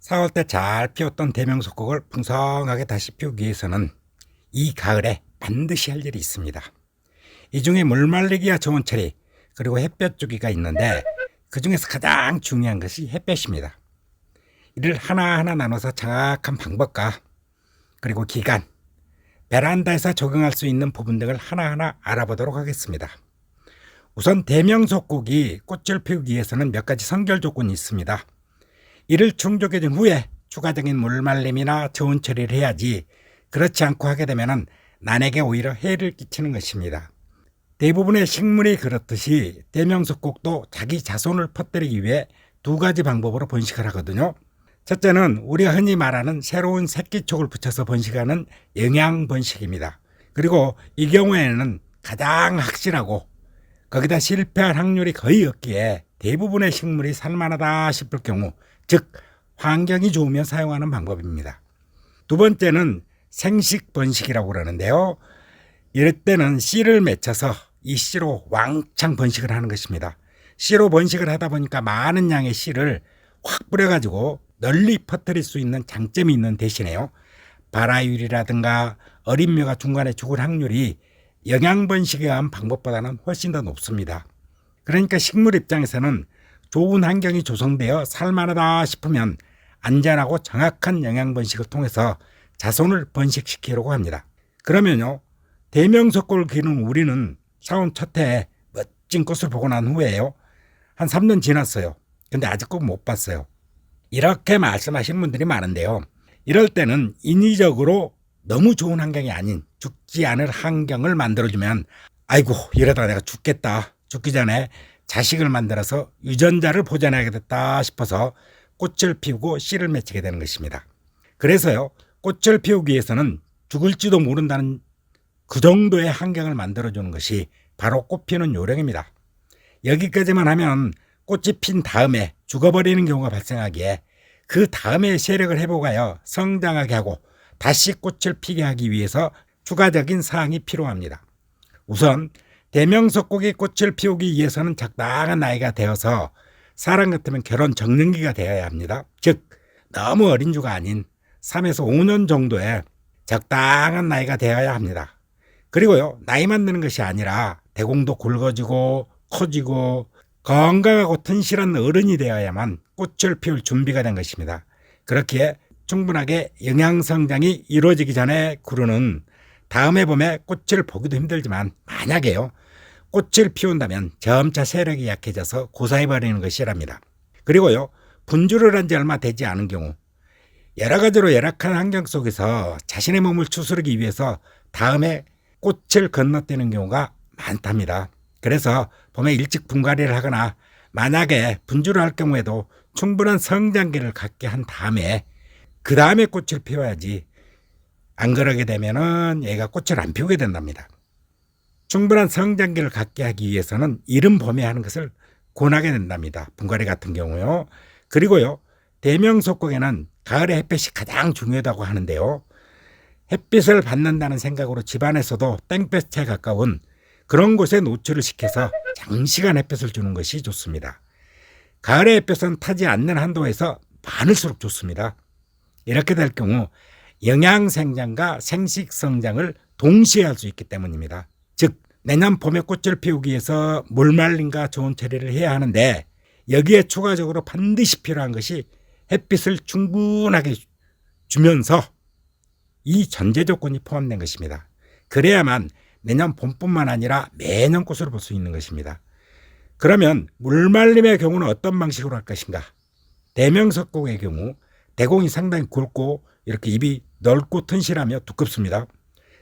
4월 때 잘 피웠던 대명석곡을 풍성하게 다시 피우기 위해서는 이 가을에 반드시 할 일이 있습니다. 이 중에 물 말리기가 좋은 처리 그리고 햇볕 주기가 있는데 그 중에서 가장 중요한 것이 햇볕입니다. 이를 하나하나 나눠서 정확한 방법과 그리고 기간, 베란다에서 적용할 수 있는 부분 등을 하나하나 알아보도록 하겠습니다. 우선 대명석곡이 꽃을 피우기 위해서는 몇 가지 선결 조건이 있습니다. 이를 충족해 준 후에 추가적인 물말림이나 저온 처리를 해야지, 그렇지 않고 하게 되면 난에게 오히려 해를 끼치는 것입니다. 대부분의 식물이 그렇듯이 대명석곡도 자기 자손을 퍼뜨리기 위해 두 가지 방법으로 번식을 하거든요. 첫째는 우리가 흔히 말하는 새로운 새끼촉을 붙여서 번식하는 영양번식입니다. 그리고 이 경우에는 가장 확실하고 거기다 실패할 확률이 거의 없기에 대부분의 식물이 살만하다 싶을 경우, 즉 환경이 좋으면 사용하는 방법입니다. 두 번째는 생식 번식이라고 그러는데요. 이럴 때는 씨를 맺혀서 이 씨로 왕창 번식을 하는 것입니다. 씨로 번식을 하다 보니까 많은 양의 씨를 확 뿌려가지고 널리 퍼뜨릴 수 있는 장점이 있는 대신에요, 발화율이라든가 어린묘가 중간에 죽을 확률이 영양 번식에 의한 방법보다는 훨씬 더 높습니다. 그러니까 식물 입장에서는 좋은 환경이 조성되어 살만하다 싶으면 안전하고 정확한 영양 번식을 통해서 자손을 번식시키려고 합니다. 그러면요, 대명석곡을 기르는 우리는 사온 첫 해에 멋진 꽃을 보고 난 후에요, 한 3년 지났어요. 근데 아직 꼭 못 봤어요. 이렇게 말씀하시는 분들이 많은데요. 이럴 때는 인위적으로 너무 좋은 환경이 아닌 죽지 않을 환경을 만들어주면, 아이고 이러다 내가 죽겠다, 죽기 전에 자식을 만들어서 유전자를 보존해야겠다 싶어서 꽃을 피우고 씨를 맺히게 되는 것입니다. 그래서요, 꽃을 피우기 위해서는 죽을지도 모른다는 그 정도의 환경을 만들어주는 것이 바로 꽃 피우는 요령입니다. 여기까지만 하면 꽃이 핀 다음에 죽어버리는 경우가 발생하기에 그 다음에 세력을 회복하여 성장하게 하고 다시 꽃을 피게 하기 위해서 추가적인 사항이 필요합니다. 우선 대명석곡이 꽃을 피우기 위해서는 적당한 나이가 되어서 사람 같으면 결혼 적령기가 되어야 합니다. 즉 너무 어린 주가 아닌 3에서 5년 정도의 적당한 나이가 되어야 합니다. 그리고요, 나이만 드는 것이 아니라 대공도 굵어지고 커지고 건강하고 튼실한 어른이 되어야만 꽃을 피울 준비가 된 것입니다. 그렇기에 충분하게 영양성장이 이루어지기 전에 구르는 다음해 봄에 꽃을 보기도 힘들지만, 만약에요 꽃을 피운다면 점차 세력이 약해져서 고사해버리는 것이랍니다. 그리고요, 분주를 한 지 얼마 되지 않은 경우 여러 가지로 열악한 환경 속에서 자신의 몸을 추스르기 위해서 다음에 꽃을 건너뛰는 경우가 많답니다. 그래서 봄에 일찍 분갈이를 하거나 만약에 분주를 할 경우에도 충분한 성장기를 갖게 한 다음에 그 다음에 꽃을 피워야지, 안 그러게 되면은 얘가 꽃을 안 피우게 된답니다. 충분한 성장기를 갖게 하기 위해서는 이른 봄에 하는 것을 권하게 된답니다. 분갈이 같은 경우요. 그리고요, 대명석곡에는 가을에 햇빛이 가장 중요하다고 하는데요. 햇빛을 받는다는 생각으로 집안에서도 땡볕에 가까운 그런 곳에 노출을 시켜서 장시간 햇빛을 주는 것이 좋습니다. 가을에 햇빛은 타지 않는 한도에서 많을수록 좋습니다. 이렇게 될 경우 영양 생장과 생식 성장을 동시에 할 수 있기 때문입니다. 즉 내년 봄에 꽃을 피우기 위해서 물말림과 저온 처리를 해야 하는데, 여기에 추가적으로 반드시 필요한 것이 햇빛을 충분하게 주면서 이 전제 조건이 포함된 것입니다. 그래야만 내년 봄뿐만 아니라 매년 꽃을 볼 수 있는 것입니다. 그러면 물말림의 경우는 어떤 방식으로 할 것인가? 대명석곡의 경우 대공이 상당히 굵고 이렇게 잎이 넓고 튼실하며 두껍습니다.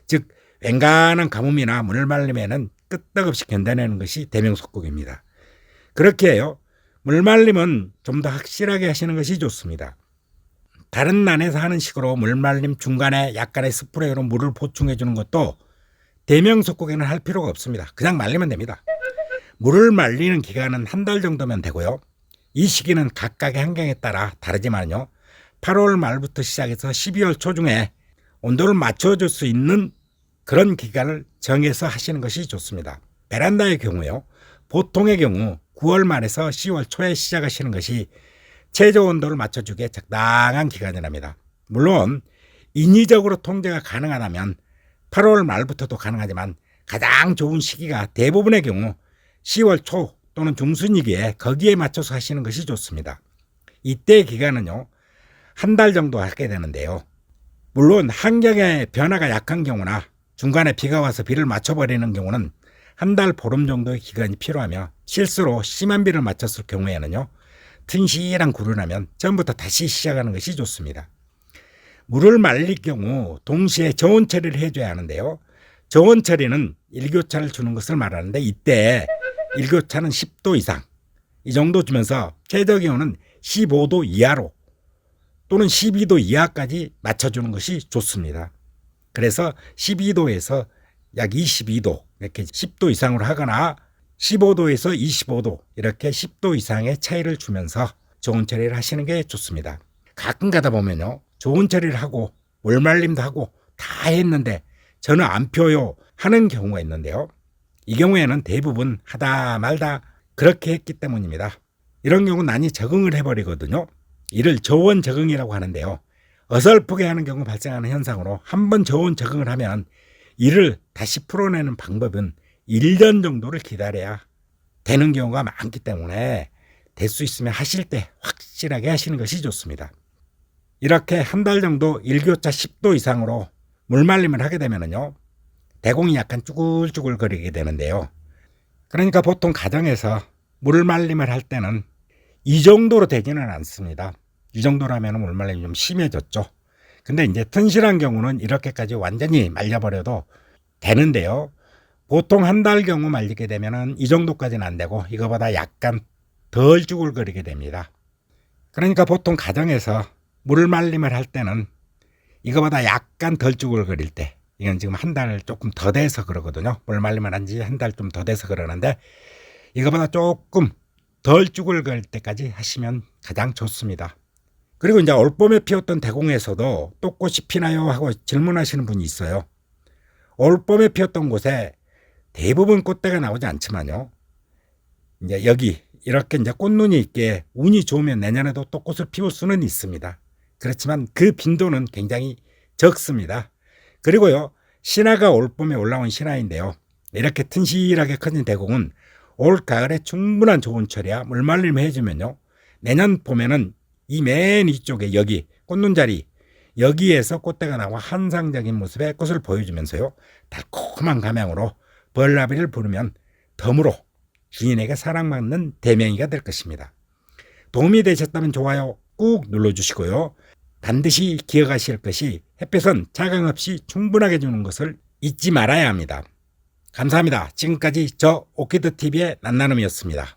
즉 웬간한 가뭄이나 물말림에는 끄떡없이 견뎌내는 것이 대명석곡입니다. 그렇게 해요, 물말림은 좀 더 확실하게 하시는 것이 좋습니다. 다른 난에서 하는 식으로 물말림 중간에 약간의 스프레이로 물을 보충해 주는 것도 대명석곡에는 할 필요가 없습니다. 그냥 말리면 됩니다. 물을 말리는 기간은 한 달 정도면 되고요. 이 시기는 각각의 환경에 따라 다르지만요, 8월 말부터 시작해서 12월 초중에 온도를 맞춰줄 수 있는 그런 기간을 정해서 하시는 것이 좋습니다. 베란다의 경우요, 보통의 경우 9월 말에서 10월 초에 시작하시는 것이 최저 온도를 맞춰주기에 적당한 기간이랍니다. 물론 인위적으로 통제가 가능하다면 8월 말부터도 가능하지만 가장 좋은 시기가 대부분의 경우 10월 초 또는 중순이기에 거기에 맞춰서 하시는 것이 좋습니다. 이때 기간은요, 한 달 정도 하게 되는데요. 물론 환경의 변화가 약한 경우나 중간에 비가 와서 비를 맞춰버리는 경우는 한 달 보름 정도의 기간이 필요하며, 실수로 심한 비를 맞췄을 경우에는요, 튼실한 굴을 하면 처음부터 다시 시작하는 것이 좋습니다. 물을 말릴 경우 동시에 저온 처리를 해줘야 하는데요. 저온 처리는 일교차를 주는 것을 말하는데, 이때 일교차는 10도 이상, 이 정도 주면서 최저 기온은 15도 이하로 또는 12도 이하까지 맞춰주는 것이 좋습니다. 그래서 12도에서 약 22도, 이렇게 10도 이상으로 하거나 15도에서 25도, 이렇게 10도 이상의 차이를 주면서 저온 처리를 하시는 게 좋습니다. 가끔 가다 보면요, 저온 처리를 하고 물말림도 하고 다 했는데 저는 안 펴요 하는 경우가 있는데요. 이 경우에는 대부분 하다 말다 그렇게 했기 때문입니다. 이런 경우 난이 적응을 해버리거든요. 이를 저온 적응이라고 하는데요. 어설프게 하는 경우 발생하는 현상으로 한번 저온 적응을 하면 이를 다시 풀어내는 방법은 1년 정도를 기다려야 되는 경우가 많기 때문에 될 수 있으면 하실 때 확실하게 하시는 것이 좋습니다. 이렇게 한 달 정도 일교차 10도 이상으로 물말림을 하게 되면요, 대공이 약간 쭈글쭈글 거리게 되는데요. 그러니까 보통 가정에서 물말림을 할 때는 이 정도로 되지는 않습니다. 이 정도라면 물말림이 좀 심해졌죠. 근데 이제 튼실한 경우는 이렇게까지 완전히 말려버려도 되는데요. 보통 한 달 경우 말리게 되면은 이 정도까지는 안 되고 이거보다 약간 덜 쭈글거리게 됩니다. 그러니까 보통 가정에서 물말림을 할 때는 이거보다 약간 덜 쭈글거릴 때, 이건 지금 한 달 조금 더 돼서 그러거든요. 물말림을 한 지 한 달 좀 더 돼서 그러는데, 이거보다 조금 덜 쭈글거릴 때까지 하시면 가장 좋습니다. 그리고 이제 올봄에 피웠던 대공에서도 또 꽃이 피나요 하고 질문하시는 분이 있어요. 올봄에 피웠던 곳에 대부분 꽃대가 나오지 않지만요, 이제 여기 이렇게 이제 꽃눈이 있게 운이 좋으면 내년에도 또 꽃을 피울 수는 있습니다. 그렇지만 그 빈도는 굉장히 적습니다. 그리고요, 신화가 올봄에 올라온 신화인데요, 이렇게 튼실하게 커진 대공은 올 가을에 충분한 저온 처리야 물말림 해주면요, 내년 봄에는 이 맨 위쪽에 여기 꽃눈 자리, 여기에서 꽃대가 나와 환상적인 모습의 꽃을 보여주면서요, 달콤한 감향으로 벌나비를 부르면 덤으로 주인에게 사랑받는 대명이가 될 것입니다. 도움이 되셨다면 좋아요 꾹 눌러주시고요. 반드시 기억하실 것이 햇볕은 자강 없이 충분하게 주는 것을 잊지 말아야 합니다. 감사합니다. 지금까지 저 오키드TV의 난나눔이었습니다.